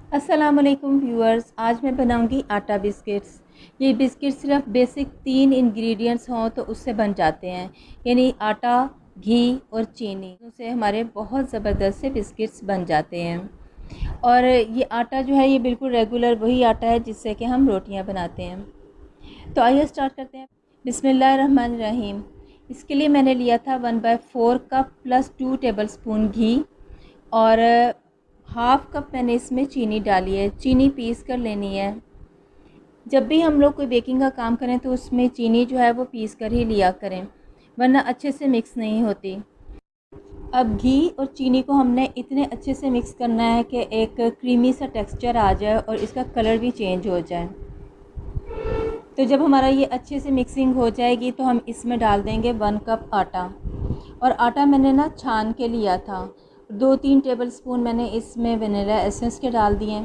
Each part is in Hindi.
अस्सलामुअलैकुम व्यूअर्स, आज मैं बनाऊंगी आटा बिस्किट्स। ये बिस्किट सिर्फ बेसिक 3 इंग्रेडिएंट्स हों तो उससे बन जाते हैं, यानी आटा, घी और चीनी। उससे हमारे बहुत ज़बरदस्त से बिस्किट्स बन जाते हैं। और ये आटा जो है ये बिल्कुल रेगुलर वही आटा है जिससे कि हम रोटियां बनाते हैं। तो आइए स्टार्ट करते हैं। बिस्मिल्लाहिर्रहमानिर्रहीम। इसके लिए मैंने लिया था 1/4 कप प्लस 2 टेबल स्पून घी, और हाफ़ कप मैंने इसमें चीनी डाली है। चीनी पीस कर लेनी है। जब भी हम लोग कोई बेकिंग का काम करें तो उसमें चीनी जो है वो पीस कर ही लिया करें, वरना अच्छे से मिक्स नहीं होती। अब घी और चीनी को हमने इतने अच्छे से मिक्स करना है कि एक क्रीमी सा टेक्सचर आ जाए और इसका कलर भी चेंज हो जाए। तो जब हमारा ये अच्छे से मिक्सिंग हो जाएगी तो हम इसमें डाल देंगे 1 कप आटा। और आटा मैंने ना छान के लिया था। 2-3 टेबल स्पून मैंने इसमें वनीला एसेंस के डाल दिए।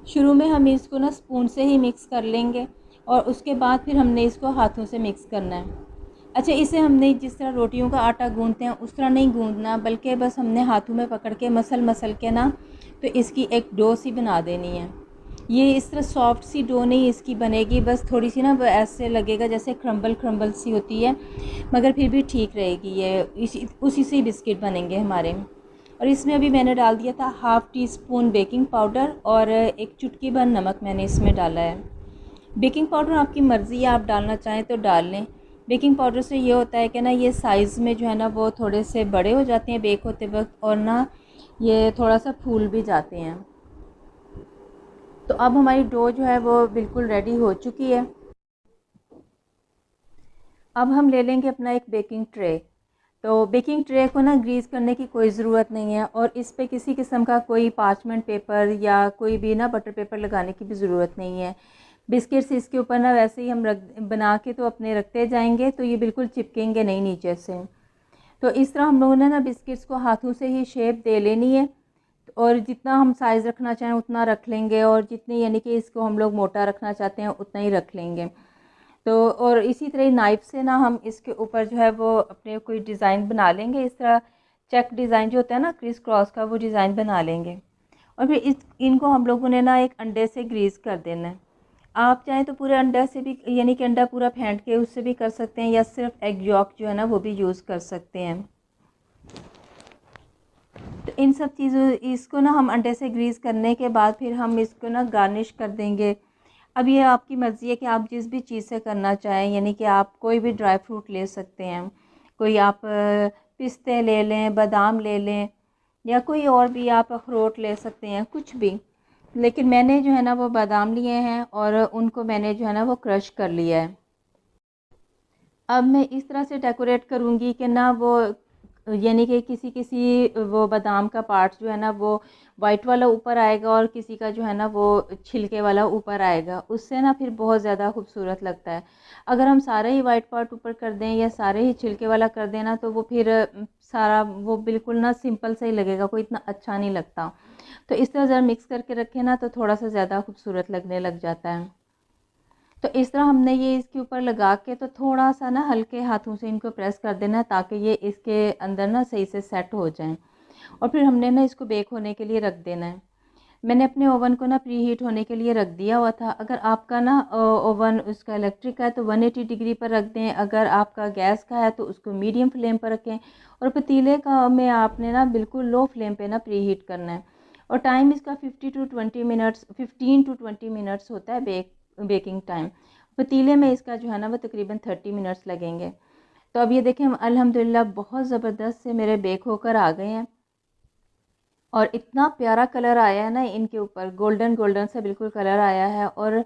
शुरू में हम इसको ना स्पून से ही मिक्स कर लेंगे और उसके बाद फिर हमने इसको हाथों से मिक्स करना है। अच्छा, इसे हमने जिस तरह रोटियों का आटा गूंदते हैं उस तरह नहीं गूंदना, बल्कि बस हमने हाथों में पकड़ के मसल मसल के ना तो इसकी एक डो सी बना देनी है। ये इस तरह सॉफ्ट सी डो नहीं इसकी बनेगी, बस थोड़ी सी ना वो ऐसे लगेगा जैसे क्रम्बल क्रम्बल सी होती है, मगर फिर भी ठीक रहेगी। ये उसी से बिस्किट बनेंगे हमारे। और इसमें अभी मैंने डाल दिया था half tea spoon baking powder और एक चुटकी भर नमक मैंने इसमें डाला है। बेकिंग पाउडर आपकी मर्ज़ी है, आप डालना चाहें तो डाल लें। बेकिंग पाउडर से ये होता है कि ना ये साइज़ में जो है ना वो थोड़े से बड़े हो जाते हैं बेक होते वक्त, और ना ये थोड़ा सा फूल भी जाते हैं। तो अब हमारी डो जो है वो बिल्कुल रेडी हो चुकी है। अब हम ले लेंगे अपना एक बेकिंग ट्रे। तो बेकिंग ट्रे को ना ग्रीस करने की कोई ज़रूरत नहीं है, और इस पे किसी किस्म का कोई पार्चमेंट पेपर या कोई भी ना बटर पेपर लगाने की भी ज़रूरत नहीं है। बिस्किट्स इसके ऊपर ना वैसे ही हम रख बना के तो अपने रखते जाएंगे, तो ये बिल्कुल चिपकेंगे नहीं नीचे से। तो इस तरह हम लोगों ने ना बिस्किट्स को हाथों से ही शेप दे लेनी है, और जितना हम साइज़ रखना चाहें उतना रख लेंगे, और जितनी यानी कि इसको हम लोग मोटा रखना चाहते हैं उतना ही रख लेंगे। तो और इसी तरह नाइफ़ से ना हम इसके ऊपर जो है वो अपने कोई डिज़ाइन बना लेंगे। इस तरह चेक डिज़ाइन जो होता है ना क्रिस क्रॉस का, वो डिज़ाइन बना लेंगे। और फिर इनको हम लोगों ने ना एक अंडे से ग्रीस कर देना है। आप चाहें तो पूरे अंडे से भी, यानी कि अंडा पूरा फेंट के उससे भी कर सकते हैं, या सिर्फ एग यॉक जो है ना वो भी यूज़ कर सकते हैं। तो इन सब चीज़ों इसको ना हम अंडे से ग्रीस करने के बाद फिर हम इसको ना गार्निश कर देंगे। अब ये आपकी मर्ज़ी है कि आप जिस भी चीज़ से करना चाहें, यानी कि आप कोई भी ड्राई फ्रूट ले सकते हैं। कोई आप पिस्ते ले लें, बादाम ले लें, या कोई और भी आप अखरोट ले सकते हैं, कुछ भी। लेकिन मैंने जो है ना वो बादाम लिए हैं और उनको मैंने जो है ना वो क्रश कर लिया है। अब मैं इस तरह से डेकोरेट करूँगी कि ना वो, यानी कि किसी किसी वो बादाम का पार्ट जो है ना वो वाइट वाला ऊपर आएगा, और किसी का जो है ना वो छिलके वाला ऊपर आएगा, उससे ना फिर बहुत ज़्यादा खूबसूरत लगता है। अगर हम सारे ही वाइट पार्ट ऊपर कर दें या सारे ही छिलके वाला कर दें ना, तो वो फिर सारा वो बिल्कुल ना सिंपल सा ही लगेगा, कोई इतना अच्छा नहीं लगता। तो इस तरह ज़रा मिक्स करके रखें ना तो थोड़ा सा ज़्यादा खूबसूरत लगने लग जाता है। तो इस तरह हमने ये इसके ऊपर लगा के तो थोड़ा सा ना हल्के हाथों से इनको प्रेस कर देना है, ताकि ये इसके अंदर ना सही से सेट हो जाएं। और फिर हमने ना इसको बेक होने के लिए रख देना है। मैंने अपने ओवन को ना प्री हीट होने के लिए रख दिया हुआ था। अगर आपका ना ओवन उसका इलेक्ट्रिक का है तो 180 डिग्री पर रख दें। अगर आपका गैस का है तो उसको मीडियम फ्लेम पर रखें। और पतीले का में आपने ना बिल्कुल लो फ्लेम पे ना प्री हीट करना है। और टाइम इसका 15 टू 20 मिनट्स होता है बेकिंग टाइम। पतीले में इसका जो है ना वो तकरीबन 30 मिनट्स लगेंगे। तो अब ये देखें, अल्हम्दुलिल्लाह बहुत ज़बरदस्त से मेरे बेक होकर आ गए हैं, और इतना प्यारा कलर आया है ना इनके ऊपर, गोल्डन गोल्डन सा बिल्कुल कलर आया है। और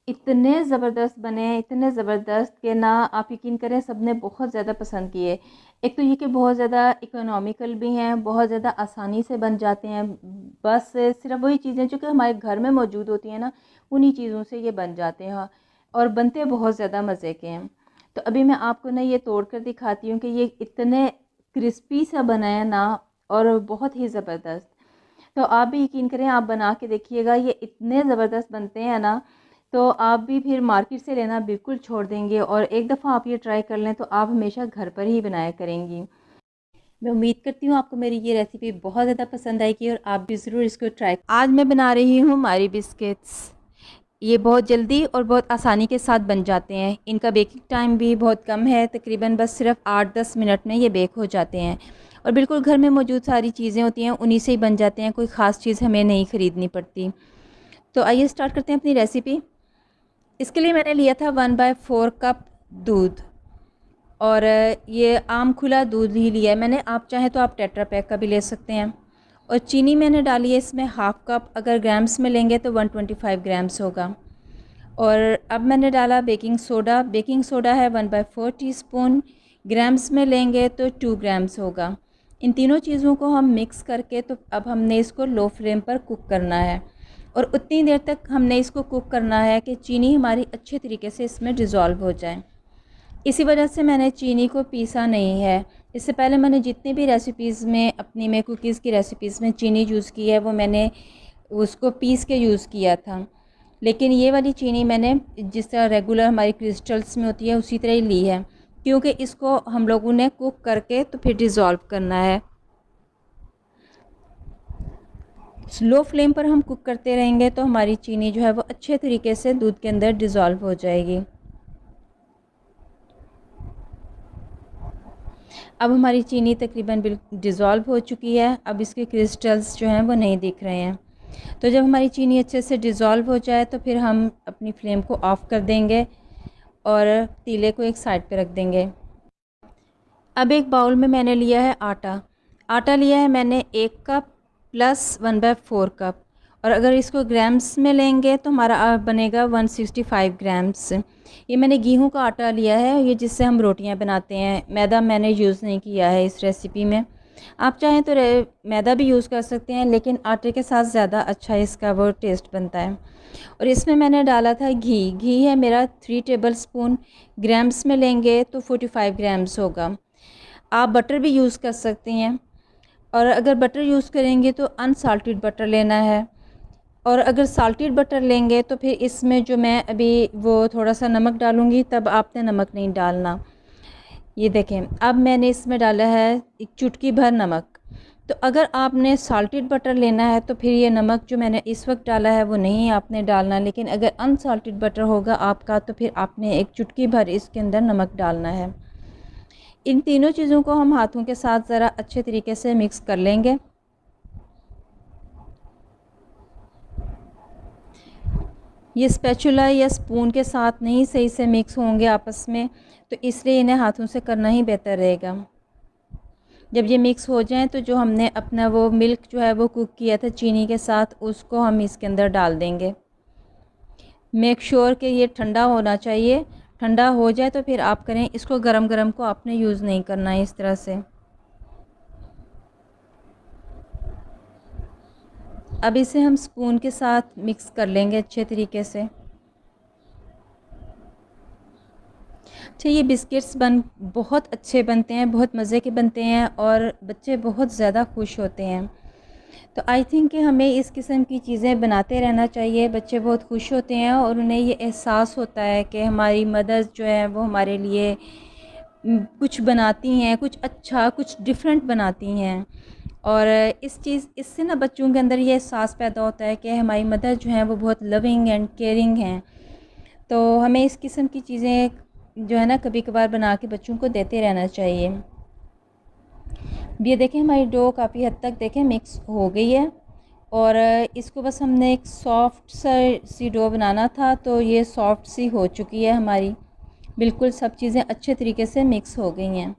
इतने ज़बरदस्त बने हैं, इतने ज़बरदस्त कि ना आप यकीन करें सबने बहुत ज़्यादा पसंद किए। एक तो ये कि बहुत ज़्यादा इकोनॉमिकल भी हैं, बहुत ज़्यादा आसानी से बन जाते हैं। बस सिर्फ वही चीज़ें जो कि हमारे घर में मौजूद होती हैं ना, उन्हीं चीज़ों से ये बन जाते हैं, और बनते बहुत ज़्यादा मज़े के हैं। तो अभी मैं आपको ना ये तोड़ कर दिखाती हूँ कि ये इतने क्रिस्पी सा बना है ना, और बहुत ही ज़बरदस्त। तो आप भी यकीन करें, आप बना के देखिएगा, ये इतने ज़बरदस्त बनते हैं ना, तो आप भी फिर मार्केट से लेना बिल्कुल छोड़ देंगे। और एक दफ़ा आप ये ट्राई कर लें तो आप हमेशा घर पर ही बनाया करेंगी। मैं उम्मीद करती हूँ आपको मेरी ये रेसिपी बहुत ज़्यादा पसंद आएगी और आप भी ज़रूर इसको ट्राई। आज मैं बना रही हूँ मारी बिस्किट्स। ये बहुत जल्दी और बहुत आसानी के साथ बन जाते हैं। इनका बेकिंग टाइम भी बहुत कम है, तकरीबन बस सिर्फ 8-10 मिनट में ये बेक हो जाते हैं और बिल्कुल घर में मौजूद सारी चीज़ें होती हैं उन्हीं से ही बन जाते हैं, कोई ख़ास चीज़ हमें नहीं ख़रीदनी पड़ती। तो आइए स्टार्ट करते हैं अपनी रेसिपी। इसके लिए मैंने लिया था 1/4 कप दूध और ये आम खुला दूध ही लिया है मैंने। आप चाहें तो आप टेट्रा पैक का भी ले सकते हैं। और चीनी मैंने डाली है इसमें हाफ़ कप, अगर ग्राम्स में लेंगे तो 125 ग्राम्स होगा। और अब मैंने डाला बेकिंग सोडा। बेकिंग सोडा है 1/4 टीस्पून, ग्राम्स में लेंगे तो 2 ग्राम्स होगा। इन तीनों चीज़ों को हम मिक्स करके तो अब हमने इसको लो फ्लेम पर कुक करना है और उतनी देर तक हमने इसको कुक करना है कि चीनी हमारी अच्छे तरीके से इसमें डिज़ोल्व हो जाए। इसी वजह से मैंने चीनी को पीसा नहीं है। इससे पहले मैंने जितनी भी रेसिपीज़ में अपनी में कुकीज़ की रेसिपीज़ में चीनी यूज़ की है वो मैंने उसको पीस के यूज़ किया था, लेकिन ये वाली चीनी मैंने जिस तरह रेगुलर हमारी क्रिस्टल्स में होती है उसी तरह ही ली है, क्योंकि इसको हम लोगों ने कुक करके तो फिर डिज़ोल्व करना है। स्लो फ्लेम पर हम कुक करते रहेंगे तो हमारी चीनी जो है वो अच्छे तरीके से दूध के अंदर डिज़ोल्व हो जाएगी। अब हमारी चीनी तकरीबन डिज़ोल्व हो चुकी है। अब इसके क्रिस्टल्स जो हैं वो नहीं दिख रहे हैं। तो जब हमारी चीनी अच्छे से डिज़ोल्व हो जाए तो फिर हम अपनी फ्लेम को ऑफ़ कर देंगे और तीले को एक साइड पे रख देंगे। अब एक बाउल में मैंने लिया है आटा। आटा लिया है मैंने 1 कप प्लस 1/4 कप, और अगर इसको ग्राम्स में लेंगे तो हमारा बनेगा 165 ग्राम्स। ये मैंने गेहूं का आटा लिया है, ये जिससे हम रोटियां बनाते हैं। मैदा मैंने यूज़ नहीं किया है इस रेसिपी में। आप चाहें तो मैदा भी यूज़ कर सकते हैं, लेकिन आटे के साथ ज़्यादा अच्छा इसका वो टेस्ट बनता है। और इसमें मैंने डाला था घी। घी है मेरा 3 टेबल स्पून, ग्राम्स में लेंगे तो 45 ग्राम्स होगा। आप बटर भी यूज़ कर सकते हैं, और अगर बटर यूज़ करेंगे तो अनसाल्टेड बटर लेना है, और अगर साल्टेड बटर लेंगे तो फिर इसमें जो मैं अभी वो थोड़ा सा नमक डालूँगी, तब आपने नमक नहीं डालना। ये देखें, अब मैंने इसमें डाला है एक चुटकी भर नमक। तो अगर आपने साल्टेड बटर लेना है तो फिर ये नमक जो मैंने इस वक्त डाला है वो नहीं आपने डालना, लेकिन अगर अनसाल्टेड बटर होगा आपका तो फिर आपने एक चुटकी भर इसके अंदर नमक डालना है। इन तीनों चीज़ों को हम हाथों के साथ ज़रा अच्छे तरीके से मिक्स कर लेंगे। ये स्पैचुला या स्पून के साथ नहीं सही से मिक्स होंगे आपस में, तो इसलिए इन्हें हाथों से करना ही बेहतर रहेगा। जब ये मिक्स हो जाएं तो जो हमने अपना वो मिल्क जो है वो कुक किया था चीनी के साथ, उसको हम इसके अंदर डाल देंगे। मेक श्योर कि ये ठंडा होना चाहिए। ठंडा हो जाए तो फिर आप करें। इसको गरम गरम को आपने यूज़ नहीं करना है इस तरह से। अब इसे हम स्पून के साथ मिक्स कर लेंगे अच्छे तरीके से। अच्छा, ये बिस्किट्स बहुत अच्छे बनते हैं, बहुत मज़े के बनते हैं और बच्चे बहुत ज़्यादा खुश होते हैं। तो आई थिंक कि हमें इस किस्म की चीज़ें बनाते रहना चाहिए। बच्चे बहुत खुश होते हैं और उन्हें ये एहसास होता है कि हमारी मदर्स जो है वो हमारे लिए कुछ बनाती हैं, कुछ अच्छा, कुछ डिफरेंट बनाती हैं। और इससे ना बच्चों के अंदर ये एहसास पैदा होता है कि हमारी मदर जो हैं वो बहुत लविंग एंड केयरिंग हैं। तो हमें इस किस्म की चीज़ें जो है ना कभी कभार बना के बच्चों को देते रहना चाहिए। ये देखें, हमारी डो काफ़ी हद तक देखें मिक्स हो गई है और इसको बस हमने एक सॉफ्ट सी डो बनाना था, तो ये सॉफ्ट सी हो चुकी है हमारी। बिल्कुल सब चीज़ें अच्छे तरीके से मिक्स हो गई हैं।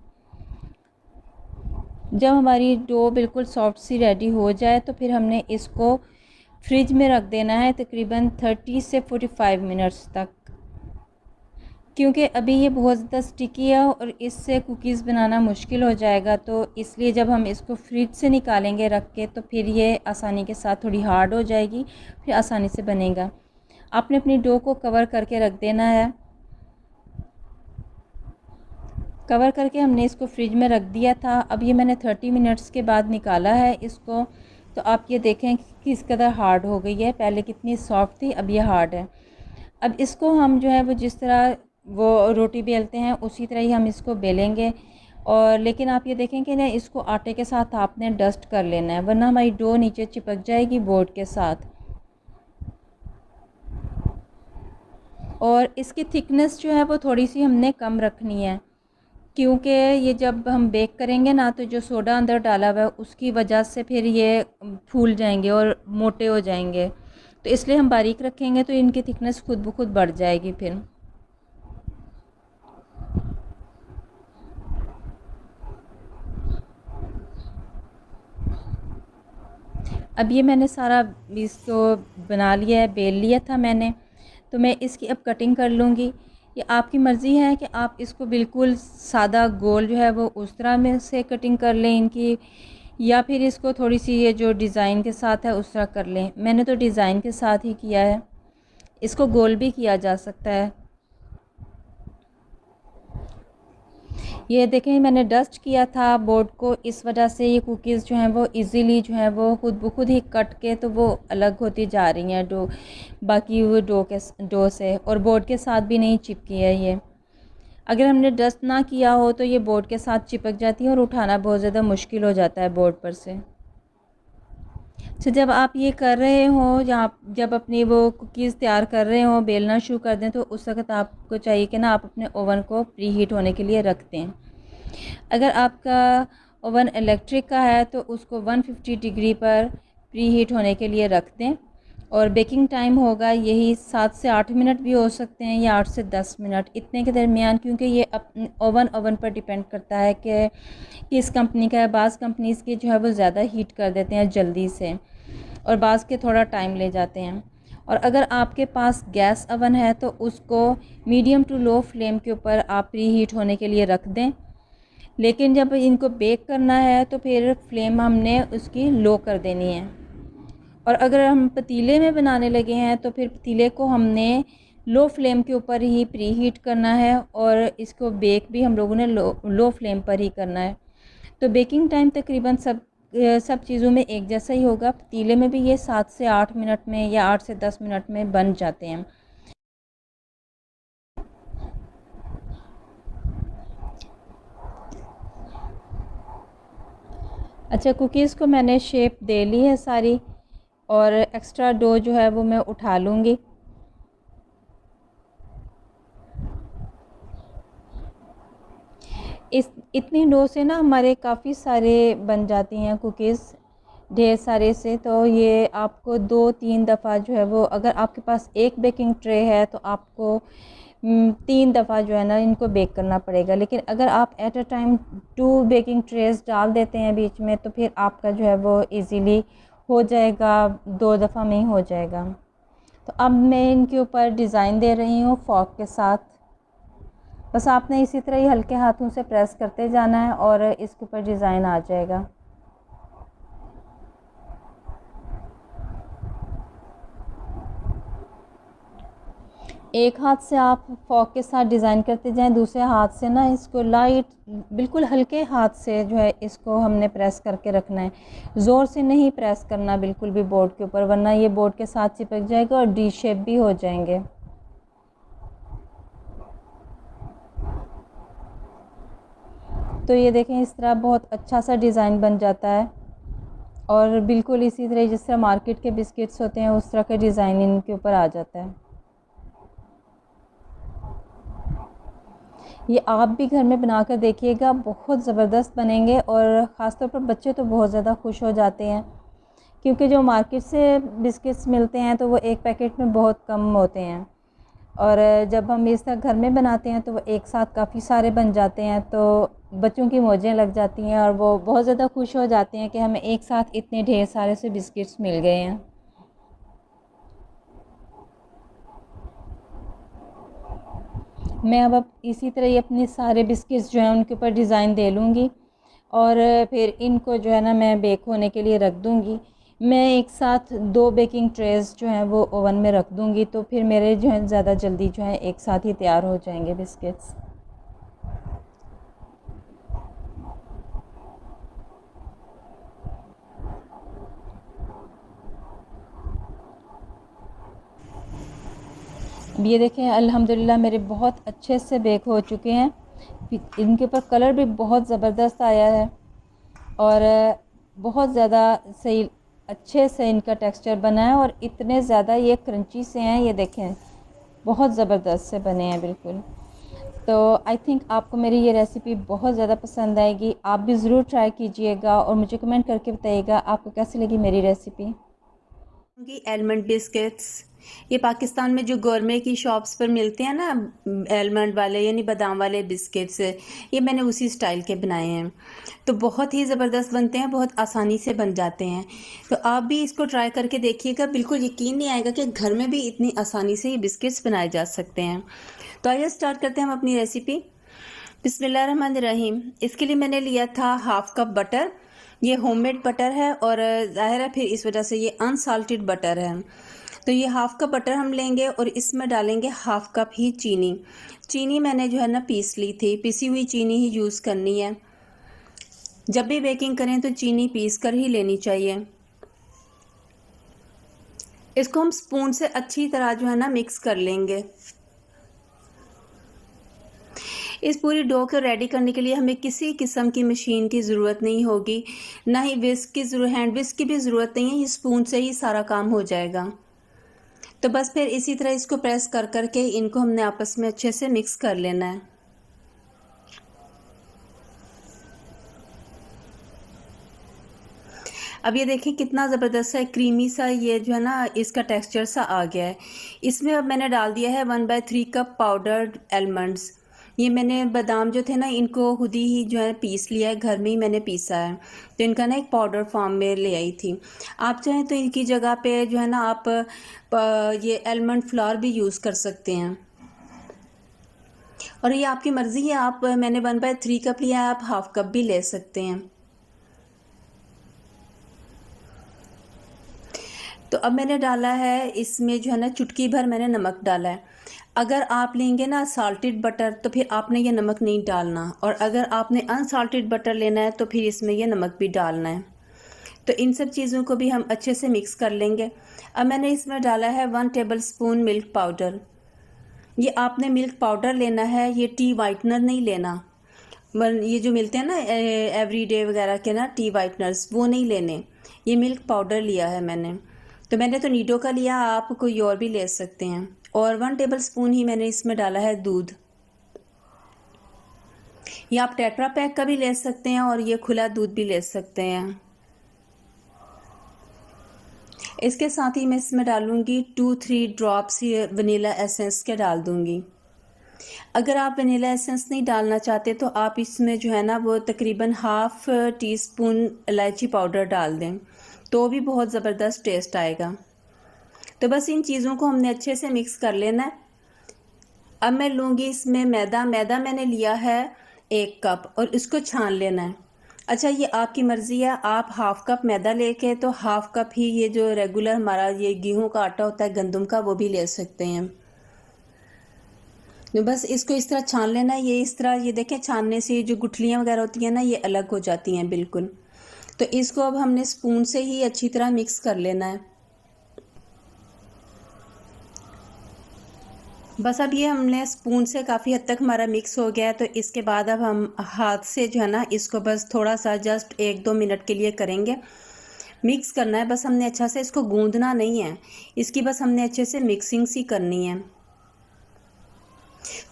जब हमारी डो बिल्कुल सॉफ्ट सी रेडी हो जाए तो फिर हमने इसको फ्रिज में रख देना है तकरीबन 30 से 45 मिनट्स तक, क्योंकि अभी ये बहुत ज़्यादा स्टिकी है और इससे कुकीज़ बनाना मुश्किल हो जाएगा। तो इसलिए जब हम इसको फ्रिज से निकालेंगे रख के तो फिर ये आसानी के साथ थोड़ी हार्ड हो जाएगी, फिर आसानी से बनेगा। आपने अपनी डो को कवर करके रख देना है। कवर करके हमने इसको फ्रिज में रख दिया था। अब ये मैंने 30 मिनट्स के बाद निकाला है इसको, तो आप ये देखें कि किस कदर हार्ड हो गई है। पहले कितनी सॉफ्ट थी, अब ये हार्ड है। अब इसको हम जो है वो जिस तरह वो रोटी बेलते हैं उसी तरह ही हम इसको बेलेंगे और लेकिन आप ये देखें कि ना इसको आटे के साथ आपने डस्ट कर लेना है, वरना हमारी डो नीचे चिपक जाएगी बोर्ड के साथ। और इसकी थिकनेस जो है वो थोड़ी सी हमने कम रखनी है, क्योंकि ये जब हम बेक करेंगे ना तो जो सोडा अंदर डाला हुआ है उसकी वजह से फिर ये फूल जाएंगे और मोटे हो जाएंगे, तो इसलिए हम बारीक रखेंगे तो इनकी थिकनेस खुद ब खुद बढ़ जाएगी फिर। अब ये मैंने सारा इसको बना लिया है, बेल लिया था मैंने, तो मैं इसकी अब कटिंग कर लूँगी। ये आपकी मर्ज़ी है कि आप इसको बिल्कुल सादा गोल जो है वो उस तरह में से कटिंग कर लें इनकी, या फिर इसको थोड़ी सी ये जो डिज़ाइन के साथ है उस तरह कर लें। मैंने तो डिज़ाइन के साथ ही किया है, इसको गोल भी किया जा सकता है। ये देखें मैंने डस्ट किया था बोर्ड को, इस वजह से ये कुकीज़ जो हैं वो इजीली जो है वो खुद ब खुद ही कट के तो वो अलग होती जा रही हैं डो, बाकी वो डो से, और बोर्ड के साथ भी नहीं चिपकी है ये। अगर हमने डस्ट ना किया हो तो ये बोर्ड के साथ चिपक जाती है और उठाना बहुत ज़्यादा मुश्किल हो जाता है बोर्ड पर से। तो जब आप ये कर रहे हो या जब अपनी वो कुकीज़ तैयार कर रहे हो, बेलना शुरू कर दें, तो उस वक्त आपको चाहिए कि ना आप अपने ओवन को प्री हीट होने के लिए रख दें। अगर आपका ओवन इलेक्ट्रिक का है तो उसको 150 डिग्री पर प्री हीट होने के लिए रख दें, और बेकिंग टाइम होगा यही 7 से 8 मिनट भी हो सकते हैं या 8 से 10 मिनट, इतने के दरमियान, क्योंकि ये ओवन पर डिपेंड करता है कि किस कंपनी का है। बाज़ कंपनीज़ की जो है वो ज़्यादा हीट कर देते हैं जल्दी से, और बाज़ के थोड़ा टाइम ले जाते हैं। और अगर आपके पास गैस ओवन है तो उसको मीडियम टू लो फ्लेम के ऊपर आप प्री हीट होने के लिए रख दें, लेकिन जब इनको बेक करना है तो फिर फ्लेम हमने उसकी लो कर देनी है। और अगर हम पतीले में बनाने लगे हैं तो फिर पतीले को हमने लो फ्लेम के ऊपर ही प्री हीट करना है, और इसको बेक भी हम लोगों ने लो फ्लेम पर ही करना है। तो बेकिंग टाइम तकरीबन सब चीज़ों में एक जैसा ही होगा। पतीले में भी ये 7 से 8 मिनट में या 8 से 10 मिनट में बन जाते हैं। अच्छा, कुकीज़ को मैंने शेप दे ली है सारी, और एक्स्ट्रा डो जो है वो मैं उठा लूँगी। इस इतनी डो से ना हमारे काफ़ी सारे बन जाती हैं कुकीज़, ढेर सारे से। तो ये आपको 2-3 दफ़ा जो है वो, अगर आपके पास एक बेकिंग ट्रे है तो आपको 3 दफ़ा जो है ना इनको बेक करना पड़ेगा। लेकिन अगर आप at a time 2 baking trace डाल देते हैं बीच में तो फिर आपका जो है वो इजीली हो जाएगा, 2 दफ़ा में ही हो जाएगा। तो अब मैं इनके ऊपर डिज़ाइन दे रही हूँ फॉर्क के साथ। बस आपने इसी तरह ही हल्के हाथों से प्रेस करते जाना है और इसके ऊपर डिज़ाइन आ जाएगा। एक हाथ से आप फॉर्क के साथ डिज़ाइन करते जाएं, दूसरे हाथ से ना इसको लाइट बिल्कुल हल्के हाथ से जो है इसको हमने प्रेस करके रखना है। ज़ोर से नहीं प्रेस करना बिल्कुल भी बोर्ड के ऊपर, वरना ये बोर्ड के साथ चिपक जाएगा और डी शेप भी हो जाएंगे। तो ये देखें इस तरह बहुत अच्छा सा डिज़ाइन बन जाता है, और बिल्कुल इसी तरह जिस तरह मार्केट के बिस्किट्स होते हैं उस तरह का डिज़ाइन इनके ऊपर आ जाता है। ये आप भी घर में बनाकर देखिएगा, बहुत ज़बरदस्त बनेंगे, और ख़ास तौर पर बच्चे तो बहुत ज़्यादा खुश हो जाते हैं, क्योंकि जो मार्केट से बिस्किट्स मिलते हैं तो वो एक पैकेट में बहुत कम होते हैं, और जब हम इस तरह घर में बनाते हैं तो वो एक साथ काफ़ी सारे बन जाते हैं, तो बच्चों की मौजें लग जाती हैं और वो बहुत ज़्यादा खुश हो जाते हैं कि हमें एक साथ इतने ढेर सारे से बिस्किट्स मिल गए हैं। मैं अब इसी तरह ही अपने सारे बिस्किट्स जो हैं उनके ऊपर डिज़ाइन दे लूँगी, और फिर इनको जो है ना मैं बेक होने के लिए रख दूँगी। मैं एक साथ 2 बेकिंग ट्रेस जो हैं वो ओवन में रख दूँगी, तो फिर मेरे जो है ज़्यादा जल्दी जो है एक साथ ही तैयार हो जाएंगे बिस्किट्स। अब ये देखें अल्हम्दुलिल्लाह मेरे बहुत अच्छे से बेक हो चुके हैं। इनके ऊपर कलर भी बहुत ज़बरदस्त आया है और बहुत ज़्यादा सही अच्छे से इनका टेक्सचर बना है और इतने ज़्यादा ये क्रंची से हैं, ये देखें बहुत ज़बरदस्त से बने हैं बिल्कुल। तो आई थिंक आपको मेरी ये रेसिपी बहुत ज़्यादा पसंद आएगी। आप भी ज़रूर ट्राई कीजिएगा और मुझे कमेंट करके बताइएगा आपको कैसी लगी मेरी रेसिपी। एलमंड बिस्किट्स, ये पाकिस्तान में जो गौरमे की शॉप्स पर मिलते हैं ना एलमंड वाले यानी बादाम वाले बिस्किट्स, ये मैंने उसी स्टाइल के बनाए हैं। तो बहुत ही ज़बरदस्त बनते हैं, बहुत आसानी से बन जाते हैं। तो आप भी इसको ट्राई करके देखिएगा, बिल्कुल यकीन नहीं आएगा कि घर में भी इतनी आसानी से ये बिस्किट्स बनाए जा सकते हैं। तो आइए स्टार्ट करते हैं हम अपनी रेसिपी। बिस्मिल्लाहिर्रहमानिर्रहीम। इसके लिए मैंने लिया था हाफ़ कप बटर। ये होममेड बटर है और ज़ाहिर है फिर इस वजह से ये अनसाल्टेड बटर है। तो ये हाफ़ कप बटर हम लेंगे और इसमें डालेंगे हाफ़ कप ही चीनी। चीनी मैंने जो है ना पीस ली थी, पिसी हुई चीनी ही यूज़ करनी है। जब भी बेकिंग करें तो चीनी पीस कर ही लेनी चाहिए। इसको हम स्पून से अच्छी तरह जो है ना मिक्स कर लेंगे। इस पूरी डो को रेडी करने के लिए हमें किसी किस्म की मशीन की ज़रूरत नहीं होगी, ना ही विस्क की हैंड विस्क की भी ज़रूरत नहीं है। ये स्पून से ही सारा काम हो जाएगा। तो बस फिर इसी तरह इसको प्रेस कर कर के इनको हमने आपस में अच्छे से मिक्स कर लेना है। अब ये देखिए कितना ज़बरदस्त सा क्रीमी सा ये जो है ना इसका टेक्सचर सा आ गया है। इसमें अब मैंने डाल दिया है 1/3 कप पाउडर्ड आलमंड्स। ये मैंने बादाम जो थे ना इनको खुद ही जो है पीस लिया है, घर में ही मैंने पीसा है। तो इनका ना एक पाउडर फॉर्म में ले आई थी। आप चाहें तो इनकी जगह पे जो है ना आप ये आलमंड फ्लावर भी यूज़ कर सकते हैं और ये आपकी मर्ज़ी है। आप मैंने 1/3 कप लिया है, आप हाफ़ कप भी ले सकते हैं। तो अब मैंने डाला है इसमें जो है ना चुटकी भर मैंने नमक डाला है। अगर आप लेंगे ना साल्टेड बटर तो फिर आपने ये नमक नहीं डालना, और अगर आपने अनसाल्टेड बटर लेना है तो फिर इसमें ये नमक भी डालना है। तो इन सब चीज़ों को भी हम अच्छे से मिक्स कर लेंगे। अब मैंने इसमें डाला है 1 टेबल स्पून मिल्क पाउडर। ये आपने मिल्क पाउडर लेना है, ये टी वाइटनर नहीं लेना। ये जो मिलते हैं ना एवरीडे वगैरह के ना टी वाइटनर्स, वो नहीं लेने। ये मिल्क पाउडर लिया है मैंने। तो मैंने तो नीडो का लिया, आप कोई और भी ले सकते हैं। और 1 टेबल स्पून ही मैंने इसमें डाला है दूध। ये आप टेट्रा पैक का भी ले सकते हैं और ये खुला दूध भी ले सकते हैं। इसके साथ ही मैं इसमें डालूंगी 2-3 ड्रॉप्स वनीला एसेंस के डाल दूंगी। अगर आप वनीला एसेंस नहीं डालना चाहते तो आप इसमें जो है ना वो तकरीबन हाफ़ टी स्पून इलायची पाउडर डाल दें, तो भी बहुत ज़बरदस्त टेस्ट आएगा। तो बस इन चीज़ों को हमने अच्छे से मिक्स कर लेना है। अब मैं लूँगी इसमें मैदा मैंने लिया है 1 कप और इसको छान लेना है। अच्छा, ये आपकी मर्ज़ी है, आप हाफ़ कप मैदा लेके तो हाफ़ कप ही ये जो रेगुलर हमारा ये गेहूं का आटा होता है गंदम का, वो भी ले सकते हैं। तो बस इसको इस तरह छान लेना है। ये इस तरह ये देखें छानने से जो गुठलियाँ वगैरह होती हैं ना ये अलग हो जाती हैं बिल्कुल। तो इसको अब हमने स्पून से ही अच्छी तरह मिक्स कर लेना है। बस अब ये हमने स्पून से काफ़ी हद तक हमारा मिक्स हो गया है। तो इसके बाद अब हम हाथ से जो है ना इसको बस थोड़ा सा जस्ट 1-2 मिनट के लिए करेंगे, मिक्स करना है। बस हमने अच्छा से इसको गूंदना नहीं है, इसकी बस हमने अच्छे से मिक्सिंग सी करनी है।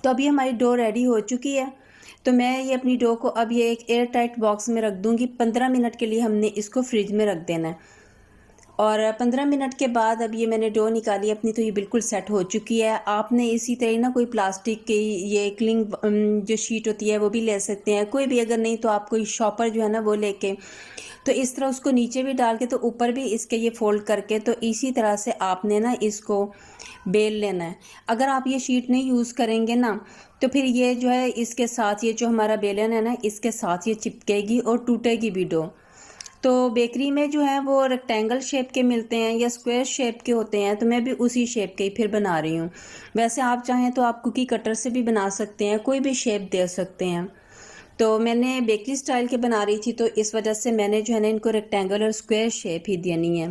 तो अब ये हमारी डो रेडी हो चुकी है। तो मैं ये अपनी डो को अब ये एक एयर टाइट बॉक्स में रख दूँगी। 15 मिनट के लिए हमने इसको फ्रिज में रख देना है और 15 मिनट के बाद अब ये मैंने डो निकाली अपनी, तो ये बिल्कुल सेट हो चुकी है। आपने इसी तरह ना कोई प्लास्टिक की ये क्लिंग जो शीट होती है वो भी ले सकते हैं, कोई भी अगर नहीं तो आप कोई शॉपर जो है ना वो लेके तो इस तरह उसको नीचे भी डाल के तो ऊपर भी इसके ये फोल्ड करके तो इसी तरह से आपने ना इसको बेल लेना है। अगर आप ये शीट नहीं यूज़ करेंगे ना तो फिर ये जो है इसके साथ ये जो हमारा बेलन है ना इसके साथ ये चिपकेगी और टूटेगी भी डो। तो बेकरी में जो है वो रेक्टेंगल शेप के मिलते हैं या स्क्वायर शेप के होते हैं, तो मैं भी उसी शेप के ही फिर बना रही हूँ। वैसे आप चाहें तो आप कुकी कटर से भी बना सकते हैं, कोई भी शेप दे सकते हैं। तो मैंने बेकरी स्टाइल के बना रही थी तो इस वजह से मैंने जो है ना इनको रेक्टेंगल और स्क्वायर शेप ही देनी है।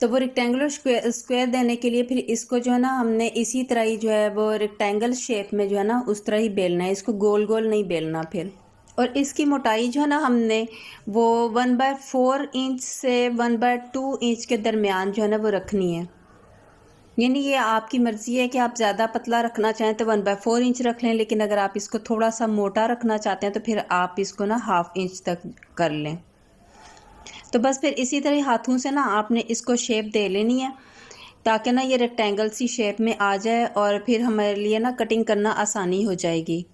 तो वो रेक्टेंगुलर स्क्वायर देने के लिए फिर इसको जो है ना हमने इसी तरह ही जो है वो रेक्टेंगल शेप में जो है ना उस तरह ही बेलना है, इसको गोल गोल नहीं बेलना फिर। और इसकी मोटाई जो है ना हमने वो 1/4 इंच से 1/2 इंच के दरमियान जो है ना वो रखनी है। यानी ये आपकी मर्ज़ी है कि आप ज़्यादा पतला रखना चाहें तो 1/4 इंच रख लें, लेकिन अगर आप इसको थोड़ा सा मोटा रखना चाहते हैं तो फिर आप इसको ना 1/2 इंच तक कर लें। तो बस फिर इसी तरह हाथों से ना आपने इसको शेप दे लेनी है ताकि ना ये रेक्टेंगल सी शेप में आ जाए और फिर हमारे लिए ना कटिंग करना आसानी हो जाएगी।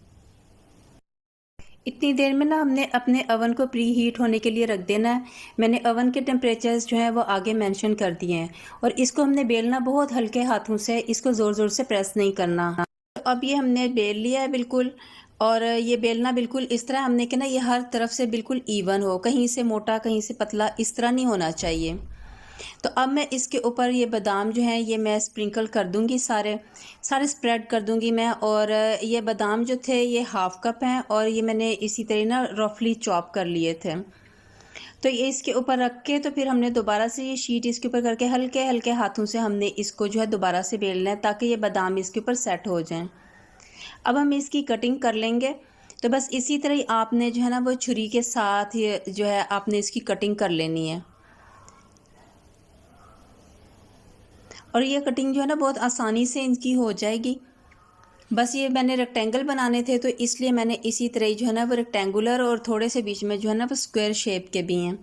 इतनी देर में ना हमने अपने अवन को प्री हीट होने के लिए रख देना है। मैंने अवन के टेम्परेचर्स जो हैं वो आगे मेंशन कर दिए हैं और इसको हमने बेलना बहुत हल्के हाथों से, इसको ज़ोर ज़ोर से प्रेस नहीं करना। तो अब ये हमने बेल लिया है बिल्कुल, और ये बेलना बिल्कुल इस तरह हमने कि ना ये हर तरफ से बिल्कुल इवन हो, कहीं से मोटा कहीं से पतला, इस तरह नहीं होना चाहिए। तो अब मैं इसके ऊपर ये बादाम जो हैं ये मैं स्प्रिंकल कर दूंगी, सारे स्प्रेड कर दूंगी मैं। और ये बादाम जो थे ये 1/2 कप हैं और ये मैंने इसी तरह ना रफली चॉप कर लिए थे। तो ये इसके ऊपर रख के तो फिर हमने दोबारा से ये शीट इसके ऊपर करके हल्के हल्के हाथों से हमने इसको जो है दोबारा से बेलना है ताकि ये बादाम इसके ऊपर सेट हो जाएं। अब हम इसकी कटिंग कर लेंगे। तो बस इसी तरह ही आपने जो है ना वो छुरी के साथ ये जो है आपने इसकी कटिंग कर लेनी है। और ये कटिंग जो है ना बहुत आसानी से इनकी हो जाएगी। बस ये मैंने रेक्टेंगल बनाने थे तो इसलिए मैंने इसी तरह जो है ना वो रेक्टेंगुलर और थोड़े से बीच में जो है ना वो स्क्वायर शेप के भी हैं।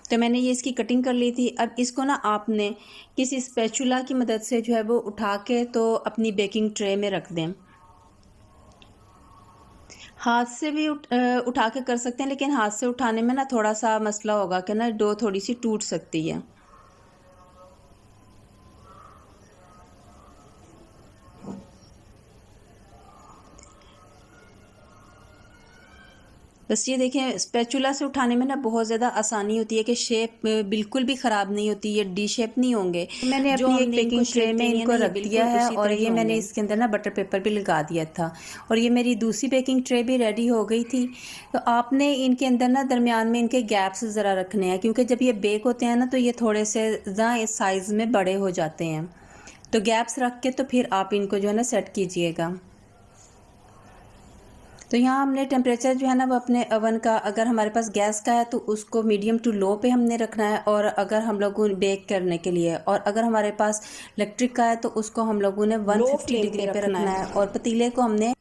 तो मैंने ये इसकी कटिंग कर ली थी। अब इसको ना आपने किसी स्पैचुला की मदद से जो है वो उठा के तो अपनी बेकिंग ट्रे में रख दें। हाथ से भी उठा के कर सकते हैं, लेकिन हाथ से उठाने में ना थोड़ा सा मसला होगा कि ना डो थोड़ी सी टूट सकती है। बस ये देखें स्पैचुला से उठाने में ना बहुत ज़्यादा आसानी होती है कि शेप बिल्कुल भी ख़राब नहीं होती, ये डी शेप नहीं होंगे। मैंने अपनी एक बेकिंग ट्रे में इनको रख दिया है और ये मैंने इसके अंदर ना बटर पेपर भी लगा दिया था और ये मेरी दूसरी बेकिंग ट्रे भी रेडी हो गई थी। तो आपने इनके अंदर ना दरमियान में इनके गैप्स ज़रा रखने हैं, क्योंकि जब ये बेक होते हैं ना तो ये थोड़े से ज़्यादा साइज़ में बड़े हो जाते हैं। तो गैप्स रख के तो फिर आप इनको जो है ना सेट कीजिएगा। तो यहाँ हमने टेम्परेचर जो है ना वो अपने अवन का, अगर हमारे पास गैस का है तो उसको मीडियम टू लो पे हमने रखना है, और अगर हम लोगों ने बेक करने के लिए, और अगर हमारे पास इलेक्ट्रिक का है तो उसको हम लोगों ने 150 डिग्री पे रखना है। और पतीले को हमने,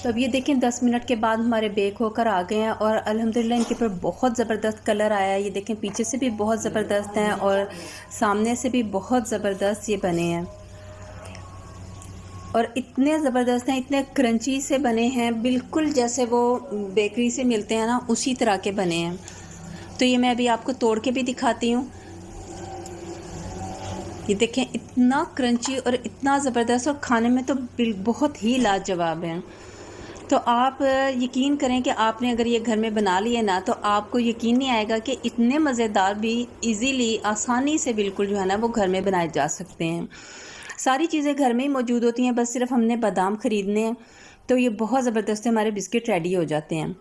तो अब ये देखें 10 मिनट के बाद हमारे बेक होकर आ गए हैं और अल्हम्दुलिल्लाह इनके ऊपर बहुत ज़बरदस्त कलर आया है। ये देखें पीछे से भी बहुत ज़बरदस्त हैं और सामने से भी बहुत ज़बरदस्त ये बने हैं और इतने ज़बरदस्त हैं, इतने क्रंची से बने हैं, बिल्कुल जैसे वो बेकरी से मिलते हैं ना उसी तरह के बने हैं। तो ये मैं अभी आपको तोड़ के भी दिखाती हूँ। ये देखें इतना क्रंची और इतना ज़बरदस्त और खाने में तो बहुत ही लाजवाब हैं। तो आप यकीन करें कि आपने अगर ये घर में बना लिए ना तो आपको यकीन नहीं आएगा कि इतने मज़ेदार भी इजीली आसानी से बिल्कुल जो है ना वो घर में बनाए जा सकते हैं। सारी चीज़ें घर में ही मौजूद होती हैं, बस सिर्फ हमने बादाम ख़रीदने हैं। तो ये बहुत ज़बरदस्त हमारे बिस्किट रेडी हो जाते हैं।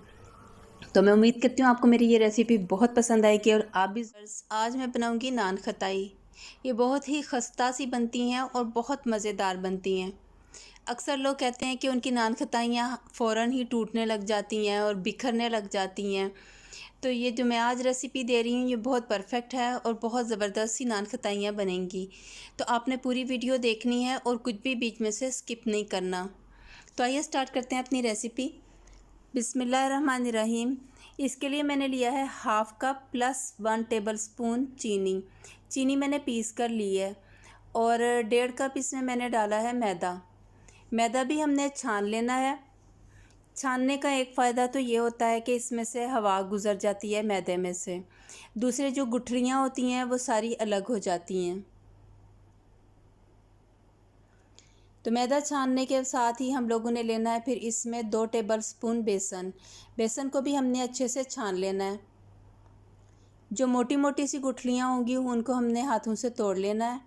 तो मैं उम्मीद करती हूँ आपको मेरी ये रेसिपी बहुत पसंद आएगी और आप भी। आज मैं बनाऊँगी नान खताई। ये बहुत ही खस्ता सी बनती हैं और बहुत मज़ेदार बनती हैं। अक्सर लोग कहते हैं कि उनकी नान खताइयाँ फ़ौरन ही टूटने लग जाती हैं और बिखरने लग जाती हैं। तो ये जो मैं आज रेसिपी दे रही हूँ ये बहुत परफेक्ट है और बहुत ज़बरदस्त सी नान खताइयाँ बनेंगी। तो आपने पूरी वीडियो देखनी है और कुछ भी बीच में से स्किप नहीं करना। तो आइए स्टार्ट करते हैं अपनी रेसिपी। बिस्मिल्लाहिर्रहमानिर्रहीम। इसके लिए मैंने लिया है 1/2 कप प्लस 1 टेबलस्पून चीनी मैंने पीस कर ली है और 1.5 कप इसमें मैंने डाला है मैदा भी हमने छान लेना है। छानने का एक फ़ायदा तो ये होता है कि इसमें से हवा गुज़र जाती है मैदे में से, दूसरे जो गुठलियाँ होती हैं वो सारी अलग हो जाती हैं। तो मैदा छानने के साथ ही हम लोगों ने लेना है फिर इसमें 2 टेबलस्पून बेसन को भी हमने अच्छे से छान लेना है। जो मोटी मोटी सी गुठलियाँ होंगी उनको हमने हाथों से तोड़ लेना है।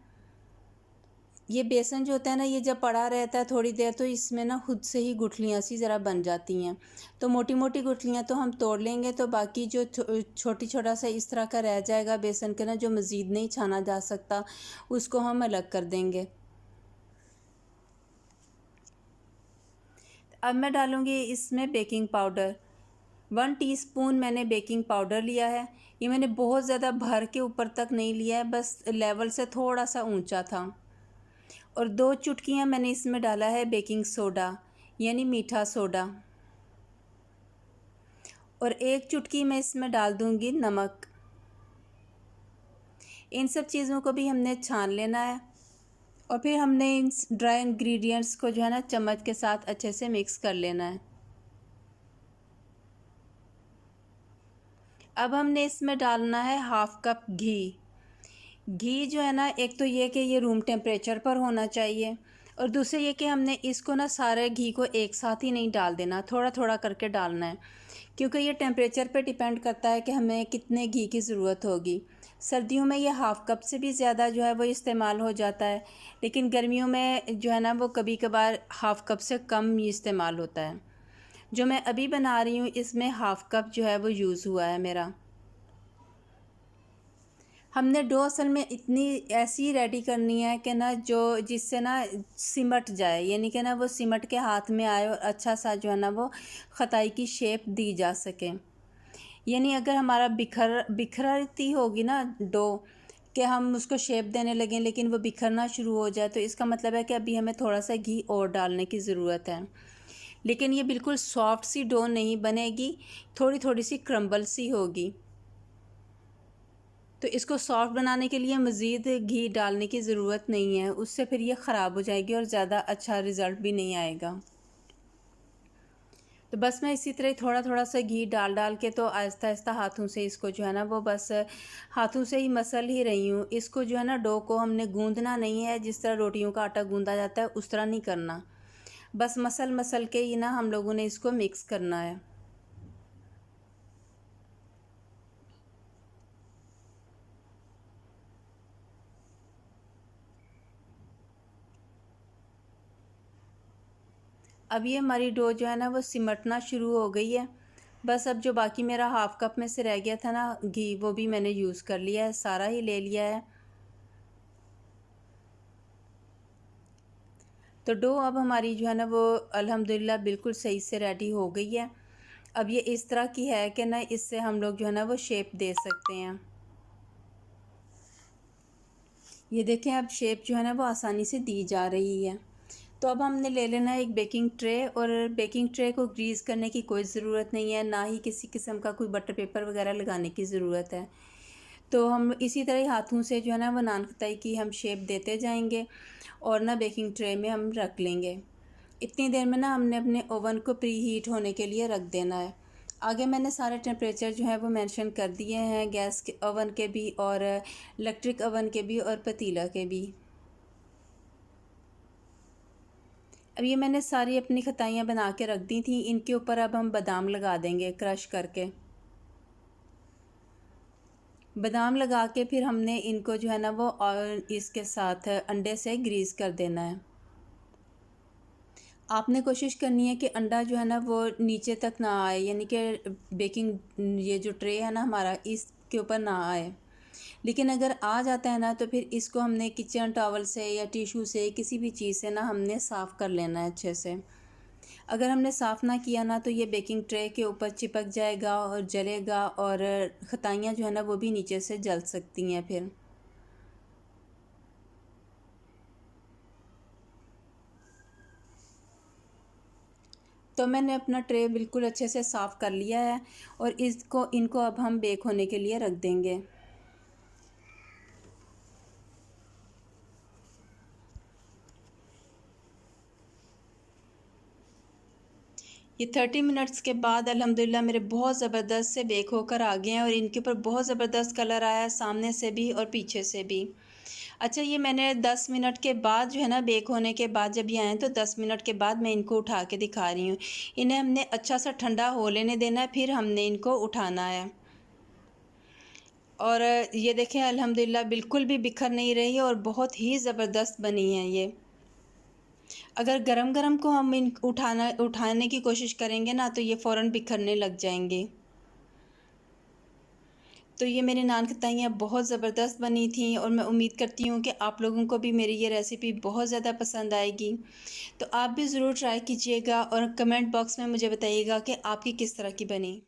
ये बेसन जो होता है ना, ये जब पड़ा रहता है थोड़ी देर तो इसमें ना खुद से ही गुठलियाँ सी ज़रा बन जाती हैं। तो मोटी मोटी गुठलियाँ तो हम तोड़ लेंगे, तो बाकी जो छोटी छोटा सा इस तरह का रह जाएगा बेसन का ना, जो मज़ीद नहीं छाना जा सकता, उसको हम अलग कर देंगे। अब मैं डालूँगी इसमें बेकिंग पाउडर। 1 टीस्पून मैंने बेकिंग पाउडर लिया है। ये मैंने बहुत ज़्यादा भर के ऊपर तक नहीं लिया है, बस लेवल से थोड़ा सा ऊंचा था। और 2 चुटकियाँ मैंने इसमें डाला है बेकिंग सोडा, यानी मीठा सोडा। और 1 चुटकी मैं इसमें डाल दूँगी नमक। इन सब चीज़ों को भी हमने छान लेना है और फिर हमने इन ड्राई इंग्रेडिएंट्स को जो है ना चम्मच के साथ अच्छे से मिक्स कर लेना है। अब हमने इसमें डालना है हाफ़ कप घी। घी जो है ना, एक तो ये कि ये रूम टेम्परेचर पर होना चाहिए, और दूसरे ये कि हमने इसको ना सारे घी को एक साथ ही नहीं डाल देना, थोड़ा थोड़ा करके डालना है, क्योंकि ये टेम्परेचर पे डिपेंड करता है कि हमें कितने घी की ज़रूरत होगी। सर्दियों में ये हाफ़ कप से भी ज़्यादा जो है वो इस्तेमाल हो जाता है, लेकिन गर्मियों में जो है ना वो कभी कभार हाफ़ कप से कम ही इस्तेमाल होता है। जो मैं अभी बना रही हूँ इसमें हाफ़ कप जो है वो यूज़ हुआ है मेरा। हमने डो असल में इतनी ऐसी रेडी करनी है कि ना जो जिससे ना सिमट जाए, यानी कि ना वो सिमट के हाथ में आए और अच्छा सा जो है ना वो ख़ताई की शेप दी जा सके। यानी अगर हमारा बिखरती होगी ना डो, कि हम उसको शेप देने लगें लेकिन वो बिखरना शुरू हो जाए, तो इसका मतलब है कि अभी हमें थोड़ा सा घी और डालने की ज़रूरत है। लेकिन ये बिल्कुल सॉफ्ट सी डो नहीं बनेगी, थोड़ी थोड़ी सी क्रम्बल सी होगी। तो इसको सॉफ्ट बनाने के लिए मज़ीद घी डालने की ज़रूरत नहीं है, उससे फिर ये ख़राब हो जाएगी और ज़्यादा अच्छा रिज़ल्ट भी नहीं आएगा। तो बस मैं इसी तरह थोड़ा थोड़ा सा घी डाल डाल के तो आहिस्ता आहिस्ता हाथों से इसको जो है ना वो बस हाथों से ही मसल ही रही हूँ। इसको जो है ना डो को हमने गूंदना नहीं है, जिस तरह रोटियों का आटा गूंदा जाता है उस तरह नहीं करना, बस मसल मसल के ही ना हम लोगों ने इसको मिक्स करना है। अब ये हमारी डो जो है ना वो सिमटना शुरू हो गई है। बस अब जो बाकी मेरा हाफ़ कप में से रह गया था ना घी, वो भी मैंने यूज़ कर लिया है, सारा ही ले लिया है। तो डो अब हमारी जो है ना वो अल्हम्दुलिल्लाह बिल्कुल सही से रेडी हो गई है। अब ये इस तरह की है कि ना इससे हम लोग जो है ना वो शेप दे सकते हैं। ये देखें अब शेप जो है ना वो आसानी से दी जा रही है। तो अब हमने ले लेना है एक बेकिंग ट्रे, और बेकिंग ट्रे को ग्रीस करने की कोई ज़रूरत नहीं है, ना ही किसी किस्म का कोई बटर पेपर वगैरह लगाने की ज़रूरत है। तो हम इसी तरह हाथों से जो है ना वो नान खताई की हम शेप देते जाएंगे और ना बेकिंग ट्रे में हम रख लेंगे। इतनी देर में ना हमने अपने ओवन को प्री हीट होने के लिए रख देना है। आगे मैंने सारे टेम्परेचर जो है वो मेंशन कर दिए हैं, गैस के ओवन के भी और इलेक्ट्रिक ओवन के भी और पतीला के भी। अब ये मैंने सारी अपनी खताइयाँ बना के रख दी थी, इनके ऊपर अब हम बादाम लगा देंगे क्रश करके। बादाम लगा के फिर हमने इनको जो है ना वो और इसके साथ अंडे से ग्रीस कर देना है। आपने कोशिश करनी है कि अंडा जो है ना वो नीचे तक ना आए, यानी कि बेकिंग ये जो ट्रे है ना हमारा इसके ऊपर ना आए। लेकिन अगर आ जाता है ना तो फिर इसको हमने किचन टॉवल से या टिशू से किसी भी चीज़ से ना हमने साफ़ कर लेना है अच्छे से। अगर हमने साफ़ ना किया ना तो ये बेकिंग ट्रे के ऊपर चिपक जाएगा और जलेगा, और खताइयाँ जो है ना वो भी नीचे से जल सकती हैं फिर। तो मैंने अपना ट्रे बिल्कुल अच्छे से साफ़ कर लिया है और इनको अब हम बेक होने के लिए रख देंगे। ये 30 मिनट्स के बाद अल्हम्दुलिल्लाह मेरे बहुत ज़बरदस्त से बेक होकर आ गए हैं, और इनके ऊपर बहुत ज़बरदस्त कलर आया है, सामने से भी और पीछे से भी। अच्छा, ये मैंने 10 मिनट के बाद जो है ना बेक होने के बाद जब ये आए तो 10 मिनट के बाद मैं इनको उठा के दिखा रही हूँ। इन्हें हमने अच्छा सा ठंडा हो लेने देना है, फिर हमने इनको उठाना है। और ये देखें अल्हम्दुलिल्लाह बिल्कुल भी बिखर नहीं रही और बहुत ही ज़बरदस्त बनी है ये। अगर गरम गरम को हम उठाने की कोशिश करेंगे ना तो ये फ़ौरन बिखरने लग जाएंगे। तो ये मेरी नान खताइयाँ बहुत ज़बरदस्त बनी थी और मैं उम्मीद करती हूँ कि आप लोगों को भी मेरी ये रेसिपी बहुत ज़्यादा पसंद आएगी। तो आप भी ज़रूर ट्राई कीजिएगा और कमेंट बॉक्स में मुझे बताइएगा कि आपकी किस तरह की बनी।